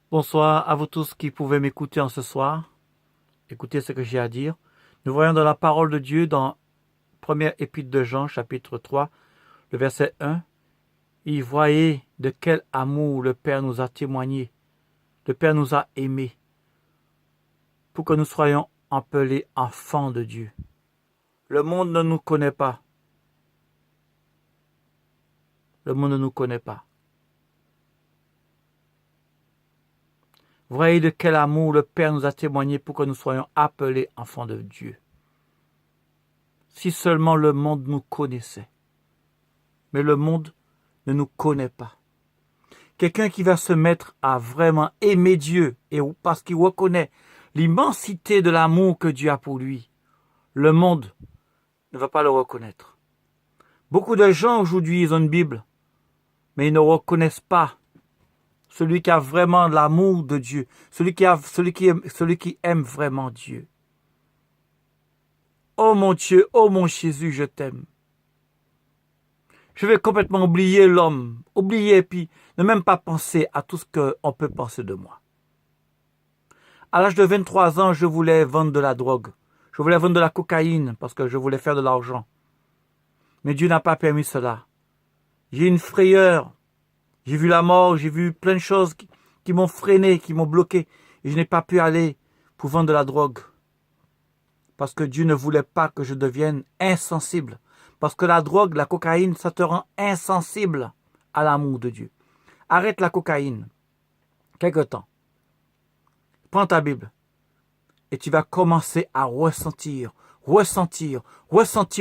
Bonsoir à vous tous qui pouvez m'écouter en ce soir. Écoutez ce que j'ai à dire. Nous voyons dans la parole de Dieu, dans première épître de Jean, chapitre 3, le verset 1. « Voyez de quel amour le Père nous a témoigné, le Père nous a aimés, pour que nous soyons appelés enfants de Dieu. » Le monde ne nous connaît pas. Le monde ne nous connaît pas. Voyez de quel amour le Père nous a témoigné pour que nous soyons appelés enfants de Dieu. Si seulement le monde nous connaissait. Mais le monde ne nous connaît pas. Quelqu'un qui va se mettre à vraiment aimer Dieu et parce qu'il reconnaît l'immensité de l'amour que Dieu a pour lui, le monde ne va pas le reconnaître. Beaucoup de gens aujourd'hui, ils ont une Bible, mais ils ne reconnaissent pas celui qui a vraiment l'amour de Dieu, celui qui aime vraiment Dieu. Oh mon Dieu, oh mon Jésus, je t'aime. Je vais complètement oublier l'homme, oublier et puis ne même pas penser à tout ce qu'on peut penser de moi. À l'âge de 23 ans, je voulais vendre de la drogue. Je voulais vendre de la cocaïne parce que je voulais faire de l'argent. Mais Dieu n'a pas permis cela. J'ai une frayeur. J'ai vu la mort, j'ai vu plein de choses qui m'ont freiné, qui m'ont bloqué. Et je n'ai pas pu aller pour vendre de la drogue. Parce que Dieu ne voulait pas que je devienne insensible. Parce que la drogue, la cocaïne, ça te rend insensible à l'amour de Dieu. Arrête la cocaïne. Quelque temps. Prends ta Bible. Et tu vas commencer à ressentir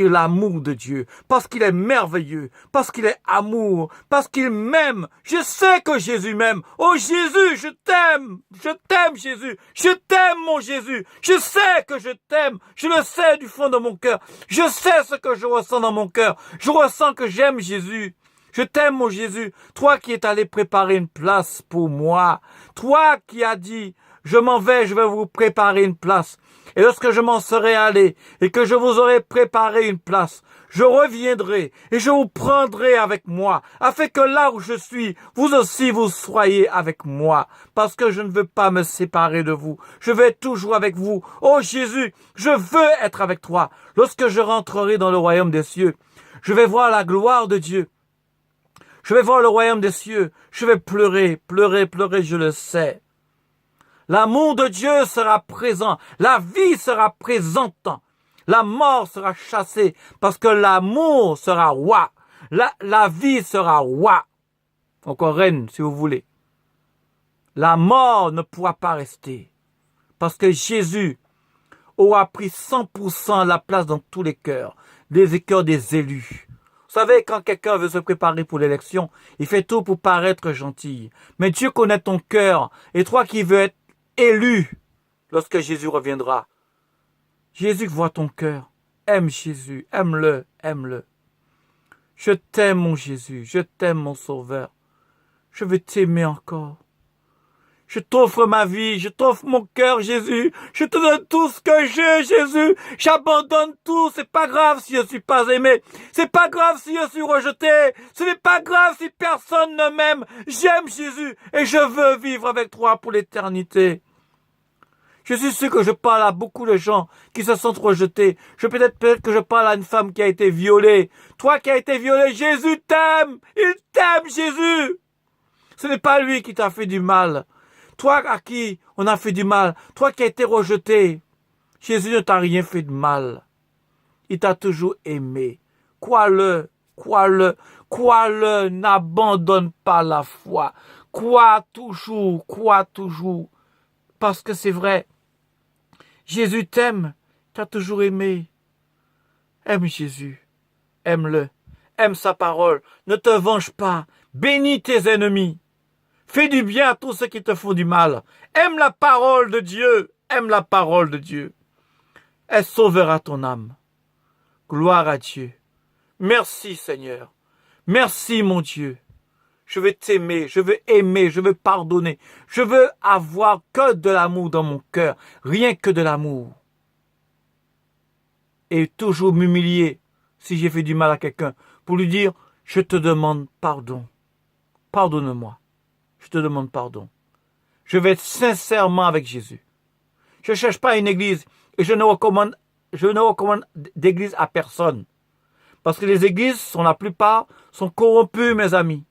l'amour de Dieu. Parce qu'il est merveilleux. Parce qu'il est amour. Parce qu'il m'aime. Je sais que Jésus m'aime. Oh Jésus, je t'aime. Je t'aime Jésus. Je t'aime mon Jésus. Je sais que je t'aime. Je le sais du fond de mon cœur. Je sais ce que je ressens dans mon cœur. Je ressens que j'aime Jésus. Je t'aime mon Jésus. Toi qui es allé préparer une place pour moi. Toi qui as dit, je m'en vais, je vais vous préparer une place. Et lorsque je m'en serai allé et que je vous aurai préparé une place, je reviendrai et je vous prendrai avec moi, afin que là où je suis, vous aussi vous soyez avec moi, parce que je ne veux pas me séparer de vous. Je vais être toujours avec vous. Oh Jésus, je veux être avec toi. Lorsque je rentrerai dans le royaume des cieux, je vais voir la gloire de Dieu. Je vais voir le royaume des cieux. Je vais pleurer, je le sais. L'amour de Dieu sera présent. La vie sera présente. La mort sera chassée parce que l'amour sera roi. La vie sera roi. Encore reine, si vous voulez. La mort ne pourra pas rester parce que Jésus aura pris 100% la place dans tous les cœurs des élus. Vous savez, quand quelqu'un veut se préparer pour l'élection, il fait tout pour paraître gentil. Mais Dieu connaît ton cœur. Et toi qui veux être élu lorsque Jésus reviendra. Jésus voit ton cœur. Aime Jésus. Aime-le. Aime-le. Je t'aime, mon Jésus. Je t'aime, mon Sauveur. Je veux t'aimer encore. Je t'offre ma vie, je t'offre mon cœur, Jésus. Je te donne tout ce que j'ai, Jésus. J'abandonne tout. C'est pas grave si je suis pas aimé. C'est pas grave si je suis rejeté. Ce n'est pas grave si personne ne m'aime. J'aime Jésus et je veux vivre avec toi pour l'éternité. Je suis sûr que je parle à beaucoup de gens qui se sentent rejetés. Peut-être que je parle à une femme qui a été violée. Toi qui as été violé, Jésus t'aime. Il t'aime, Jésus. Ce n'est pas lui qui t'a fait du mal. Toi à qui on a fait du mal, toi qui as été rejeté, Jésus ne t'a rien fait de mal. Il t'a toujours aimé. Crois-le, n'abandonne pas la foi. Crois toujours. Parce que c'est vrai, Jésus t'aime, t'a toujours aimé. Aime Jésus, aime-le, aime sa parole, ne te venge pas, bénis tes ennemis. Fais du bien à tous ceux qui te font du mal. Aime la parole de Dieu. Aime la parole de Dieu. Elle sauvera ton âme. Gloire à Dieu. Merci Seigneur. Merci mon Dieu. Je veux t'aimer, je veux aimer, je veux pardonner. Je veux avoir que de l'amour dans mon cœur. Rien que de l'amour. Et toujours m'humilier si j'ai fait du mal à quelqu'un. Pour lui dire, je te demande pardon. Pardonne-moi. Je te demande pardon. Je vais être sincèrement avec Jésus. Je ne cherche pas une église et je ne recommande d'église à personne. Parce que les églises, la plupart, sont corrompues, mes amis.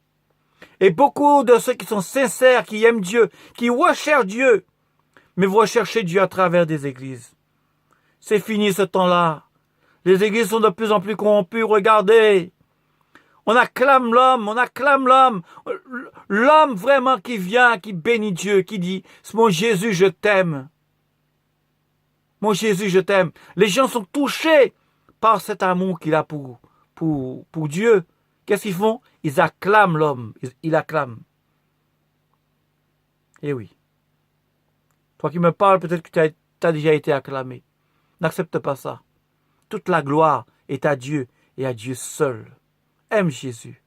Et beaucoup de ceux qui sont sincères, qui aiment Dieu, qui recherchent Dieu, mais vont chercher Dieu à travers des églises. C'est fini ce temps-là. Les églises sont de plus en plus corrompues. Regardez. On acclame l'homme, L'homme vraiment qui vient, qui bénit Dieu, qui dit, mon Jésus, je t'aime. Mon Jésus, je t'aime. Les gens sont touchés par cet amour qu'il a pour Dieu. Qu'est-ce qu'ils font? Ils acclament l'homme. Ils acclament. Eh oui. Toi qui me parles, peut-être que tu as déjà été acclamé. N'accepte pas ça. Toute la gloire est à Dieu et à Dieu seul. Aime Jésus.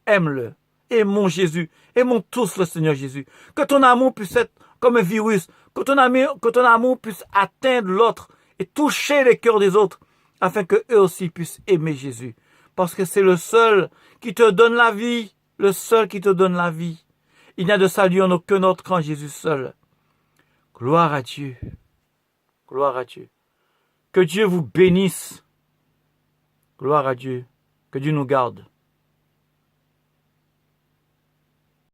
Aime-le. Aimons Jésus. Aimons tous le Seigneur Jésus. Que ton amour puisse être comme un virus. Que ton amour puisse atteindre l'autre et toucher les cœurs des autres afin qu'eux aussi puissent aimer Jésus. Parce que c'est le seul qui te donne la vie. Le seul qui te donne la vie. Il n'y a de salut en aucun autre qu'en Jésus seul. Gloire à Dieu. Gloire à Dieu. Que Dieu vous bénisse. Gloire à Dieu. Que Dieu nous garde.